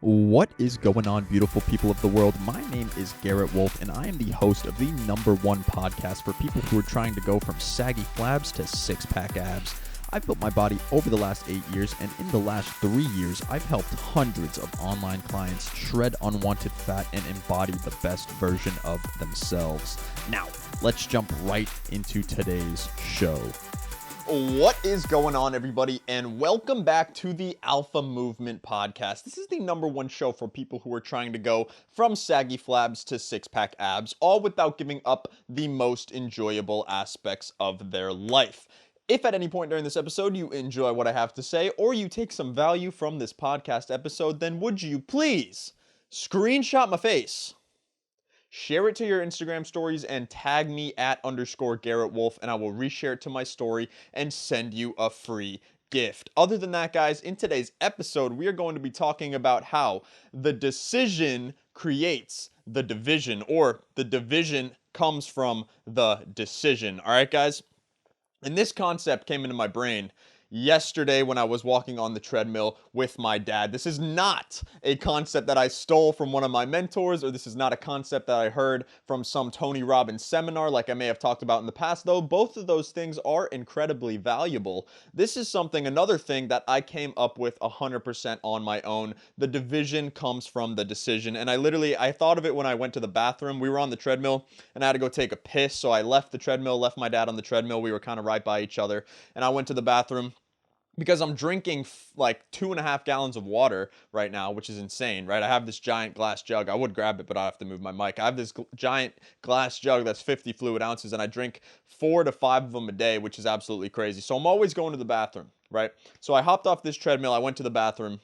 What is going on, beautiful people of the world? My name is Garrett Wolf, and I am the host of the #1 podcast for people who are trying to go from saggy flabs to six-pack abs. I've built my body over the last 8 years, and in the last 3 years, I've helped hundreds of online clients shred unwanted fat and embody the best version of themselves. Now, let's jump right into today's show. What is going on, everybody, and welcome back to the Alpha Movement Podcast. This is the #1 show for people who are trying to go from saggy flabs to six-pack abs, all without giving up the most enjoyable aspects of their life. If at any point during this episode you enjoy what I have to say, or you take some value from this podcast episode, then would you please screenshot my face, share it to your Instagram stories, and tag me at _Garrett Wolf, and I will reshare it to my story and send you a free gift. Other than that, guys, in today's episode, we are going to be talking about how the decision creates the division, or the division comes from the decision. All right, guys? And this concept came into my brain yesterday when I was walking on the treadmill with my dad. This is not a concept that I stole from one of my mentors, or this is not a concept that I heard from some Tony Robbins seminar like I may have talked about in the past, though both of those things are incredibly valuable. This is another thing that I came up with 100% on my own. The division comes from the decision. And I thought of it when I went to the bathroom. We were on the treadmill and I had to go take a piss. So I left the treadmill, left my dad on the treadmill. We were kind of right by each other. And I went to the bathroom because I'm drinking like 2.5 gallons of water right now, which is insane, right? I have this giant glass jug. I would grab it, but I have to move my mic. I have this giant glass jug that's 50 fluid ounces, and I drink 4 to 5 of them a day, which is absolutely crazy. So I'm always going to the bathroom, right? So I hopped off this treadmill. I went to the bathroom.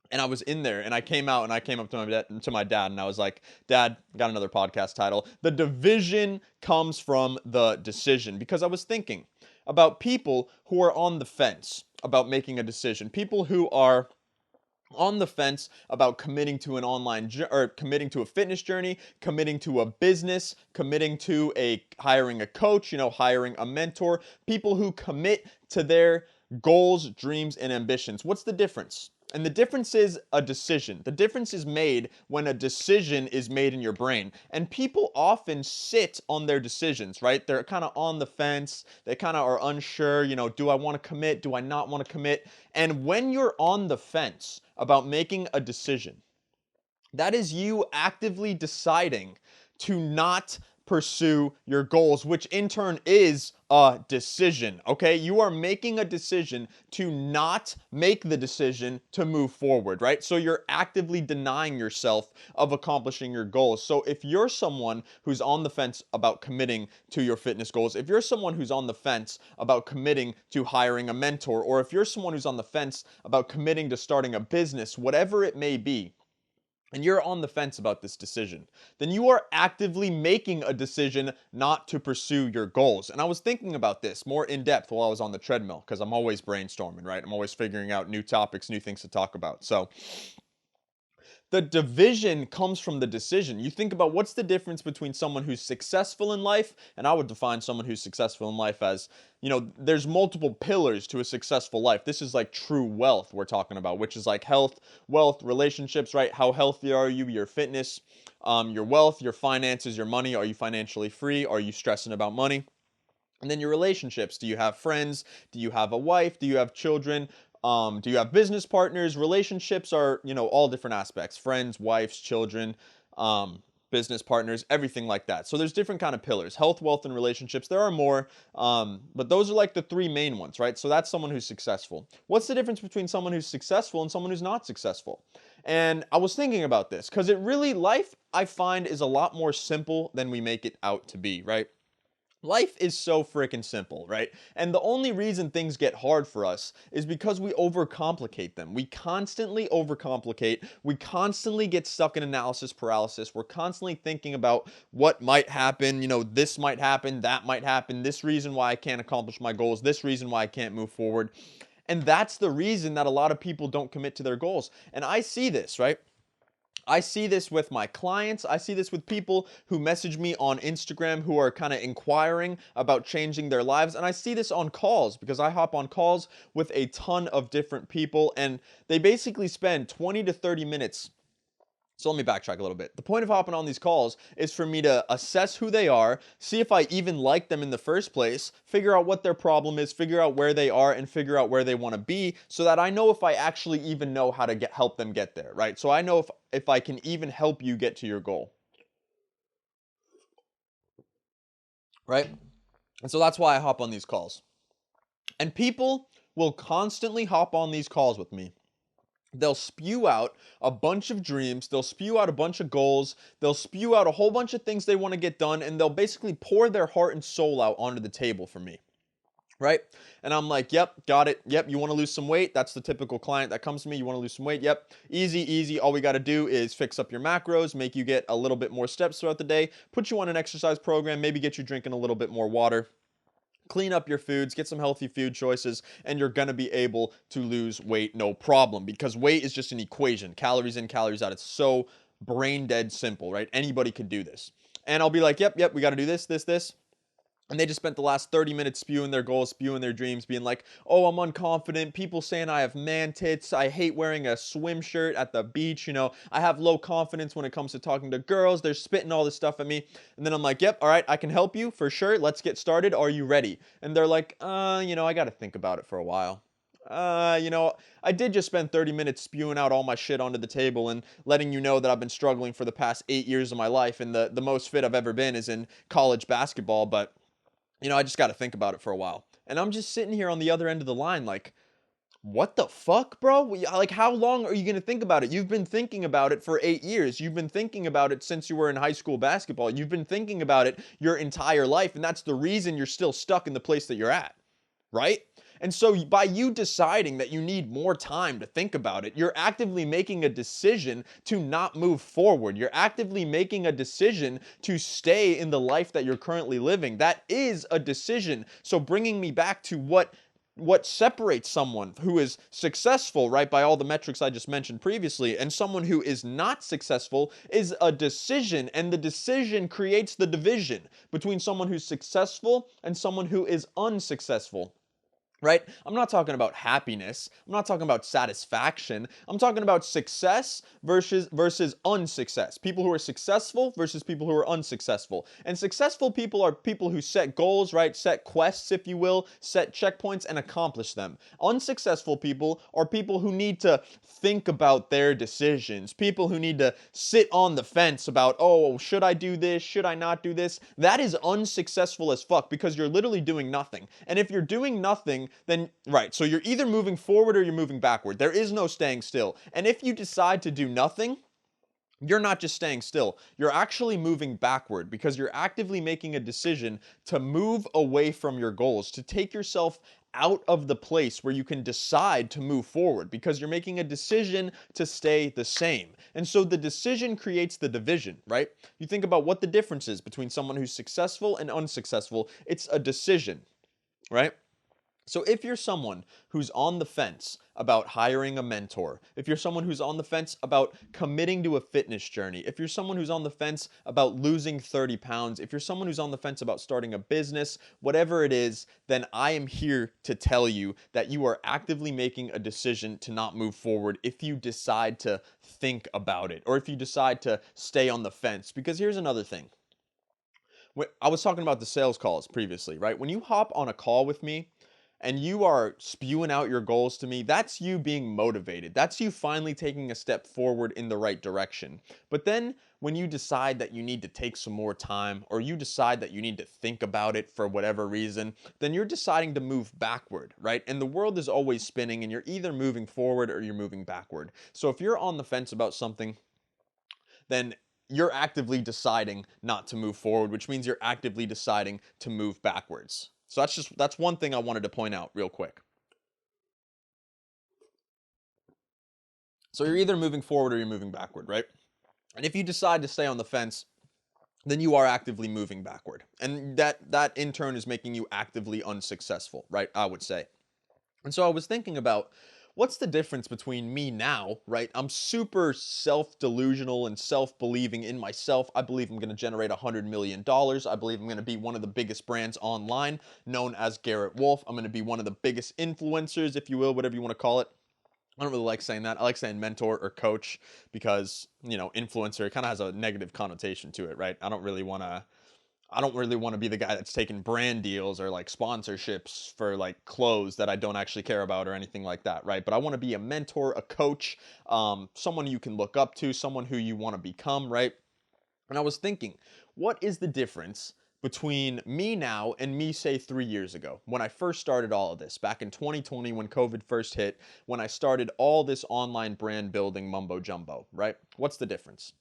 And I was in there, and I came out, and I came up to my dad, and I was like, "Dad, got another podcast title. The division comes from the decision." Because I was thinking about people who are on the fence about making a decision, people who are on the fence about committing to an or committing to a fitness journey, committing to a business, committing to hiring a coach, hiring a mentor, people who commit to their goals, dreams, and ambitions. What's the difference? And the difference is a decision. The difference is made when a decision is made in your brain. And people often sit on their decisions, right? They're kind of on the fence. They kind of are unsure, do I want to commit? Do I not want to commit? And when you're on the fence about making a decision, that is you actively deciding to not pursue your goals, which in turn is a decision, okay? You are making a decision to not make the decision to move forward, right? So you're actively denying yourself of accomplishing your goals. So if you're someone who's on the fence about committing to your fitness goals, if you're someone who's on the fence about committing to hiring a mentor, or if you're someone who's on the fence about committing to starting a business, whatever it may be, and you're on the fence about this decision, then you are actively making a decision not to pursue your goals. And I was thinking about this more in depth while I was on the treadmill, because I'm always brainstorming, right? I'm always figuring out new topics, new things to talk about. So the division comes from the decision. You think about what's the difference between someone who's successful in life, and I would define someone who's successful in life as, there's multiple pillars to a successful life. This is like true wealth we're talking about, which is like health, wealth, relationships, right? How healthy are you? Your fitness, your wealth, your finances, your money. Are you financially free? Are you stressing about money? And then your relationships. Do you have friends? Do you have a wife? Do you have children? Do you have business partners? Relationships are, all different aspects. Friends, wives, children, business partners, everything like that. So there's different kind of pillars. Health, wealth, and relationships. There are more, but those are like the 3 main ones, right? So that's someone who's successful. What's the difference between someone who's successful and someone who's not successful? And I was thinking about this because life, I find, is a lot more simple than we make it out to be, right? Life is so freaking simple, right? And the only reason things get hard for us is because we overcomplicate them. We constantly overcomplicate. We constantly get stuck in analysis paralysis. We're constantly thinking about what might happen. This might happen, that might happen. This reason why I can't accomplish my goals. This reason why I can't move forward. And that's the reason that a lot of people don't commit to their goals. And I see this, right? I see this with my clients. I see this with people who message me on Instagram who are kind of inquiring about changing their lives. And I see this on calls because I hop on calls with a ton of different people, and they basically spend 20 to 30 minutes. So let me backtrack a little bit. The point of hopping on these calls is for me to assess who they are, see if I even like them in the first place, figure out what their problem is, figure out where they are, and figure out where they want to be, so that I know if I actually even know how to help them get there, right? So I know if I can even help you get to your goal, right? And so that's why I hop on these calls. And people will constantly hop on these calls with me. They'll spew out a bunch of dreams, they'll spew out a bunch of goals, they'll spew out a whole bunch of things they want to get done, and they'll basically pour their heart and soul out onto the table for me, right? And I'm like, yep, got it. Yep, you want to lose some weight? That's the typical client that comes to me. You want to lose some weight? Yep, easy, easy. All we got to do is fix up your macros, make you get a little bit more steps throughout the day, put you on an exercise program, maybe get you drinking a little bit more water. Clean up your foods, get some healthy food choices, and you're going to be able to lose weight no problem, because weight is just an equation. Calories in, calories out. It's so brain dead simple, right? Anybody could do this. And I'll be like, yep, we got to do this. And they just spent the last 30 minutes spewing their goals, spewing their dreams, being like, oh, I'm unconfident. People saying I have man tits. I hate wearing a swim shirt at the beach. I have low confidence when it comes to talking to girls. They're spitting all this stuff at me. And then I'm like, yep, all right, I can help you for sure. Let's get started. Are you ready? And they're like, I got to think about it for a while. I did just spend 30 minutes spewing out all my shit onto the table and letting you know that I've been struggling for the past 8 years of my life. And the most fit I've ever been is in college basketball. But I just got to think about it for a while. And I'm just sitting here on the other end of the line like, what the fuck, bro? Like, how long are you going to think about it? You've been thinking about it for 8 years. You've been thinking about it since you were in high school basketball. You've been thinking about it your entire life. And that's the reason you're still stuck in the place that you're at, right? And so by you deciding that you need more time to think about it, you're actively making a decision to not move forward. You're actively making a decision to stay in the life that you're currently living. That is a decision. So bringing me back to what separates someone who is successful, right, by all the metrics I just mentioned previously, and someone who is not successful is a decision. And the decision creates the division between someone who's successful and someone who is unsuccessful. Right? I'm not talking about happiness. I'm not talking about satisfaction. I'm talking about success versus unsuccess. People who are successful versus people who are unsuccessful. And successful people are people who set goals, right? Set quests, if you will, set checkpoints and accomplish them. Unsuccessful people are people who need to think about their decisions. People who need to sit on the fence about, oh, should I do this? Should I not do this? That is unsuccessful as fuck, because you're literally doing nothing. And if you're doing nothing, then right, so you're either moving forward or you're moving backward. There is no staying still. And if you decide to do nothing, you're not just staying still. You're actually moving backward, because you're actively making a decision to move away from your goals, to take yourself out of the place where you can decide to move forward, because you're making a decision to stay the same. And so the decision creates the division, right? You think about what the difference is between someone who's successful and unsuccessful. It's a decision, right? So if you're someone who's on the fence about hiring a mentor, if you're someone who's on the fence about committing to a fitness journey, if you're someone who's on the fence about losing 30 pounds, if you're someone who's on the fence about starting a business, whatever it is, then I am here to tell you that you are actively making a decision to not move forward if you decide to think about it, or if you decide to stay on the fence. Because here's another thing. I was talking about the sales calls previously, right? When you hop on a call with me, and you are spewing out your goals to me, that's you being motivated. That's you finally taking a step forward in the right direction. But then when you decide that you need to take some more time, or you decide that you need to think about it for whatever reason, then you're deciding to move backward, right? And the world is always spinning, and you're either moving forward or you're moving backward. So if you're on the fence about something, then you're actively deciding not to move forward, which means you're actively deciding to move backwards. So that's one thing I wanted to point out real quick. So you're either moving forward or you're moving backward, right? And if you decide to stay on the fence, then you are actively moving backward. And that in turn is making you actively unsuccessful, right? I would say. And so I was thinking about what's the difference between me now, right? I'm super self-delusional and self-believing in myself. I believe I'm going to generate $100 million. I believe I'm going to be one of the biggest brands online, known as Garrett Wolf. I'm going to be one of the biggest influencers, if you will, whatever you want to call it. I don't really like saying that. I like saying mentor or coach because, influencer kind of has a negative connotation to it, right? I don't really want to be the guy that's taking brand deals or like sponsorships for like clothes that I don't actually care about or anything like that, right? But I want to be a mentor, a coach, someone you can look up to, someone who you want to become, right? And I was thinking, what is the difference between me now and me, say, 3 years ago when I first started all of this back in 2020 when COVID first hit, when I started all this online brand building mumbo jumbo, right? What's the difference?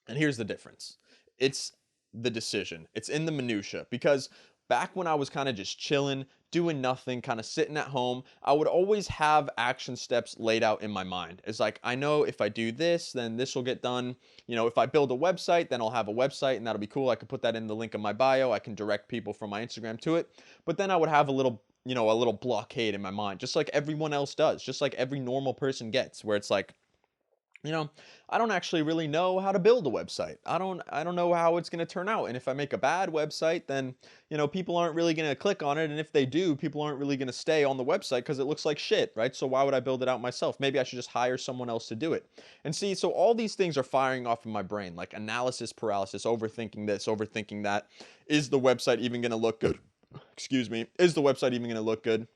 And here's the difference. It's the decision. It's in the minutia because back when I was kind of just chilling, doing nothing, kind of sitting at home, I would always have action steps laid out in my mind. It's like, I know if I do this, then this will get done. If I build a website, then I'll have a website and that'll be cool. I can put that in the link of my bio. I can direct people from my Instagram to it. But then I would have a little blockade in my mind, just like everyone else does, just like every normal person gets, where it's like, I don't actually really know how to build a website. I don't know how it's going to turn out. And if I make a bad website, then, people aren't really going to click on it. And if they do, people aren't really going to stay on the website because it looks like shit, right? So why would I build it out myself? Maybe I should just hire someone else to do it. And see, so all these things are firing off in my brain, like analysis paralysis, overthinking this, overthinking that. Is the website even going to look good? Excuse me. Is the website even going to look good?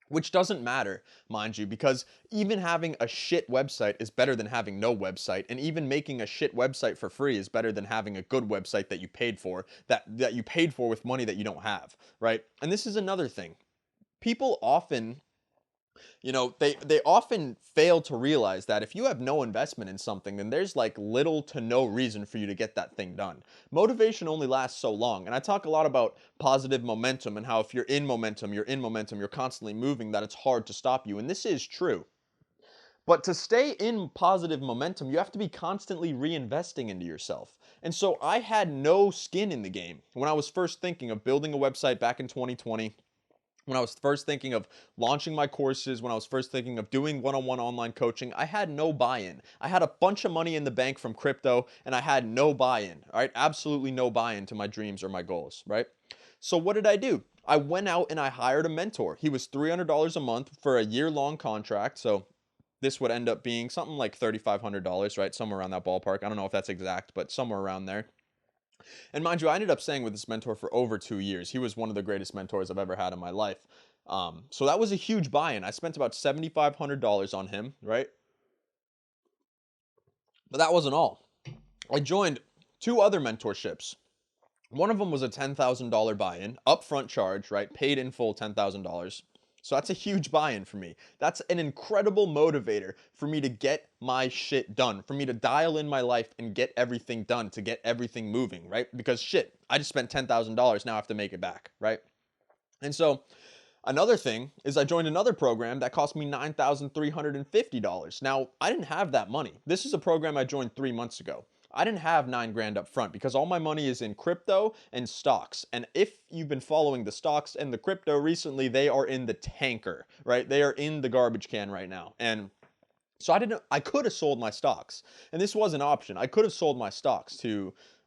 Which doesn't matter, mind you, because even having a shit website is better than having no website, and even making a shit website for free is better than having a good website that you paid for, that you paid for with money that you don't have, right? And this is another thing. People often they often fail to realize that if you have no investment in something, then there's like little to no reason for you to get that thing done. Motivation only lasts so long. And I talk a lot about positive momentum and how if you're in momentum, you're constantly moving, that it's hard to stop you. And this is true. But to stay in positive momentum, you have to be constantly reinvesting into yourself. And so I had no skin in the game when I was first thinking of building a website back in 2020, when I was first thinking of launching my courses, when I was first thinking of doing one-on-one online coaching. I had no buy-in. I had a bunch of money in the bank from crypto and I had no buy-in, right? Absolutely no buy-in to my dreams or my goals, right? So what did I do? I went out and I hired a mentor. He was $300 a month for a year-long contract. So this would end up being something like $3,500, right? Somewhere around that ballpark. I don't know if that's exact, but somewhere around there. And mind you, I ended up staying with this mentor for over 2 years. He was one of the greatest mentors I've ever had in my life. So that was a huge buy-in. I spent about $7,500 on him, right? But that wasn't all. I joined two other mentorships. One of them was a $10,000 buy-in, upfront charge, right? Paid in full $10,000. So that's a huge buy-in for me. That's an incredible motivator for me to get my shit done, for me to dial in my life and get everything done, to get everything moving, right? Because shit, I just spent $10,000, now I have to make it back, right? And so another thing is I joined another program that cost me $9,350. Now, I didn't have that money. This is a program I joined 3 months ago. I didn't have 9 grand up front because all my money is in crypto and stocks. And if you've been following the stocks and the crypto recently, they are in the tanker, right? They are in the garbage can right now. And so I could have sold my stocks. And this was an option. I could have sold my stocks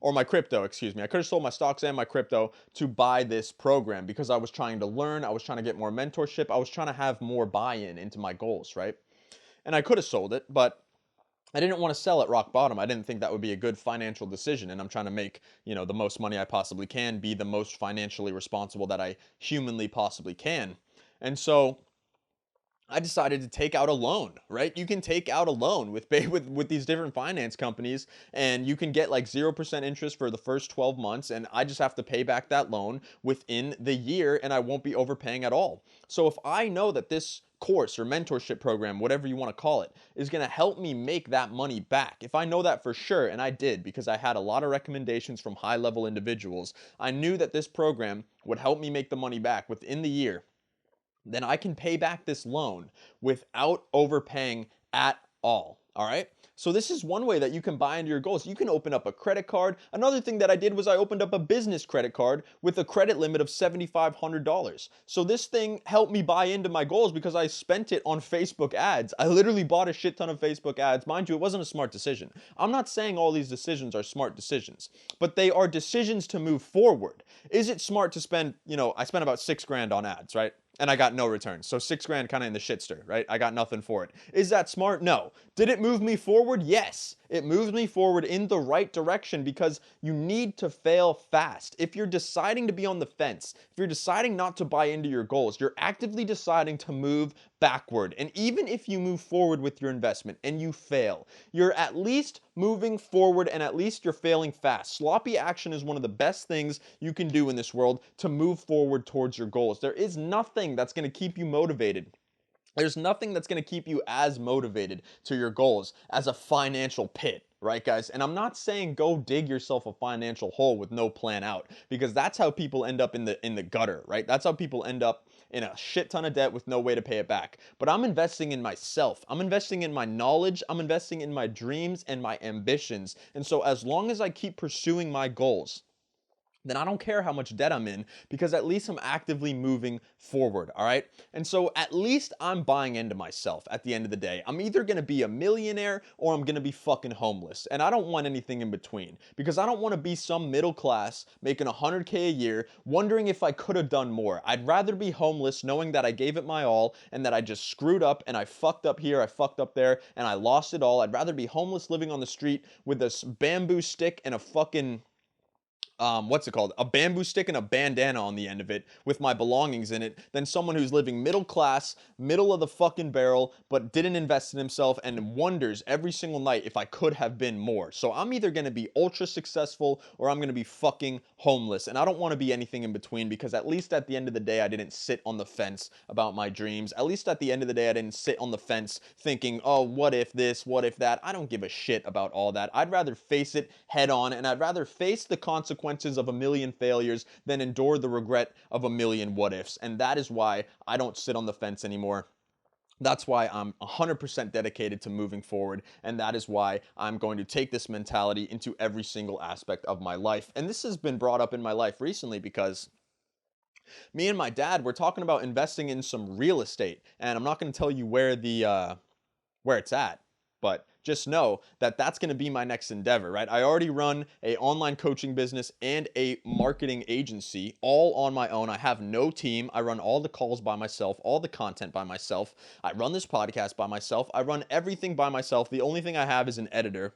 or my crypto, excuse me. I could have sold my stocks and my crypto to buy this program because I was trying to learn. I was trying to get more mentorship. I was trying to have more buy-in into my goals, right? And I could have sold it, but I didn't want to sell at rock bottom. I didn't think that would be a good financial decision. And I'm trying to make, the most money I possibly can, be the most financially responsible that I humanly possibly can. And so I decided to take out a loan, right? You can take out a loan with these different finance companies and you can get like 0% interest for the first 12 months. And I just have to pay back that loan within the year and I won't be overpaying at all. So if I know that this course or mentorship program, whatever you want to call it, is going to help me make that money back, if I know that for sure, and I did because I had a lot of recommendations from high level individuals, I knew that this program would help me make the money back within the year, then I can pay back this loan without overpaying at all. All right. So this is one way that you can buy into your goals. You can open up a credit card. Another thing that I did was I opened up a business credit card with a credit limit of $7,500. So this thing helped me buy into my goals because I spent it on Facebook ads. I literally bought a shit ton of Facebook ads. Mind you, it wasn't a smart decision. I'm not saying all these decisions are smart decisions, but they are decisions to move forward. Is it smart to spend, I spent about $6,000 on ads, right? And I got no returns. So $6,000 kind of in the shitster, right? I got nothing for it. Is that smart? No. Did it move me forward? Yes. It moved me forward in the right direction because you need to fail fast. If you're deciding to be on the fence, if you're deciding not to buy into your goals, you're actively deciding to move backward. And even if you move forward with your investment and you fail, you're at least moving forward and at least you're failing fast. Sloppy action is one of the best things you can do in this world to move forward towards your goals. There is nothing that's going to keep you motivated. There's nothing that's going to keep you as motivated to your goals as a financial pit, right, guys? And I'm not saying go dig yourself a financial hole with no plan out, because that's how people end up in the gutter, right? That's how people end up in a shit ton of debt with no way to pay it back. But I'm investing in myself. I'm investing in my knowledge. I'm investing in my dreams and my ambitions. And so as long as I keep pursuing my goals, then I don't care how much debt I'm in, because at least I'm actively moving forward, all right? And so at least I'm buying into myself at the end of the day. I'm either gonna be a millionaire or I'm gonna be fucking homeless. And I don't want anything in between, because I don't wanna be some middle class making $100K a year wondering if I could have done more. I'd rather be homeless knowing that I gave it my all and that I just screwed up and I fucked up here, I fucked up there, and I lost it all. I'd rather be homeless living on the street with a bamboo stick and a fucking what's it called? A bamboo stick and a bandana on the end of it with my belongings in it than someone who's living middle class, middle of the fucking barrel, but didn't invest in himself and wonders every single night if I could have been more. So I'm either going to be ultra successful or I'm going to be fucking homeless. And I don't want to be anything in between, because at least at the end of the day, I didn't sit on the fence about my dreams. At least at the end of the day, I didn't sit on the fence thinking, oh, what if this, what if that? I don't give a shit about all that. I'd rather face it head on, and I'd rather face the consequences of a million failures than endure the regret of a million what ifs. And that is why I don't sit on the fence anymore. That's why I'm 100% dedicated to moving forward, and that is why I'm going to take this mentality into every single aspect of my life. And this has been brought up in my life recently because me and my dad were talking about investing in some real estate, and I'm not going to tell you where where it's at, but just know that that's going to be my next endeavor, right? I already run a online coaching business and a marketing agency all on my own. I have no team. I run all the calls by myself, all the content by myself. I run this podcast by myself. I run everything by myself. The only thing I have is an editor.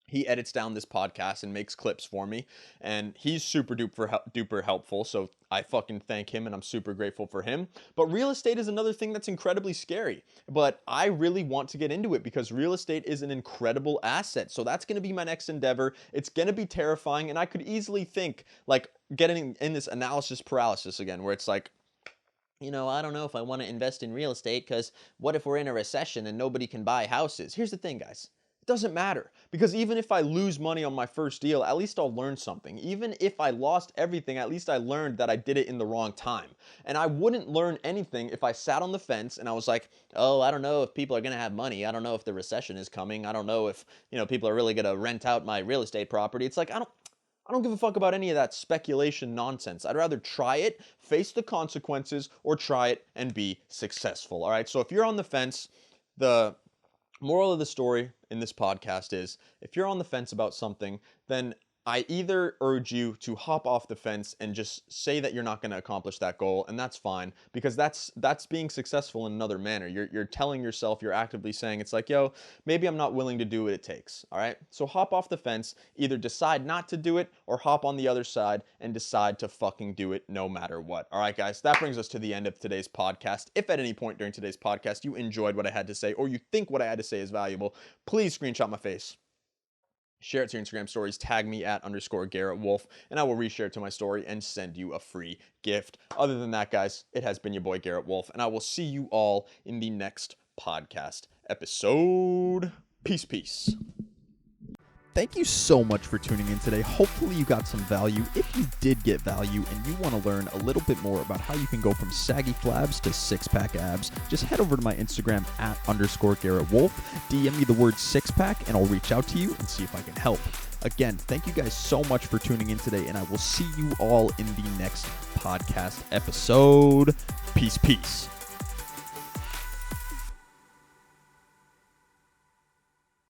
He edits down this podcast and makes clips for me, and he's super duper helpful. So I fucking thank him, and I'm super grateful for him. But real estate is another thing that's incredibly scary, but I really want to get into it because real estate is an incredible asset. So that's going to be my next endeavor. It's going to be terrifying, and I could easily think like getting in this analysis paralysis again, where it's like, I don't know if I want to invest in real estate because what if we're in a recession and nobody can buy houses? Here's the thing, guys. It doesn't matter, because even if I lose money on my first deal, at least I'll learn something. Even if I lost everything, at least I learned that I did it in the wrong time. And I wouldn't learn anything if I sat on the fence and I was like, oh, I don't know if people are going to have money. I don't know if the recession is coming. I don't know if, people are really going to rent out my real estate property. It's like, I don't give a fuck about any of that speculation nonsense. I'd rather try it, face the consequences, or try it and be successful. All right. So if you're on the fence, the moral of the story in this podcast is, if you're on the fence about something, then I either urge you to hop off the fence and just say that you're not going to accomplish that goal, and that's fine, because that's being successful in another manner. You're telling yourself, you're actively saying, it's like, yo, maybe I'm not willing to do what it takes. All right, so hop off the fence, either decide not to do it or hop on the other side and decide to fucking do it no matter what. All right, guys, that brings us to the end of today's podcast. If at any point during today's podcast you enjoyed what I had to say, or you think what I had to say is valuable, please screenshot my face, share it to your Instagram stories, tag me at _Garrett Wolf, and I will reshare it to my story and send you a free gift. Other than that, guys, it has been your boy Garrett Wolf, and I will see you all in the next podcast episode. Peace, peace. Thank you so much for tuning in today. Hopefully you got some value. If you did get value and you want to learn a little bit more about how you can go from saggy flabs to six-pack abs, just head over to my Instagram @_Garrett Wolf, DM me the word six-pack, and I'll reach out to you and see if I can help. Again, thank you guys so much for tuning in today, and I will see you all in the next podcast episode. Peace, peace.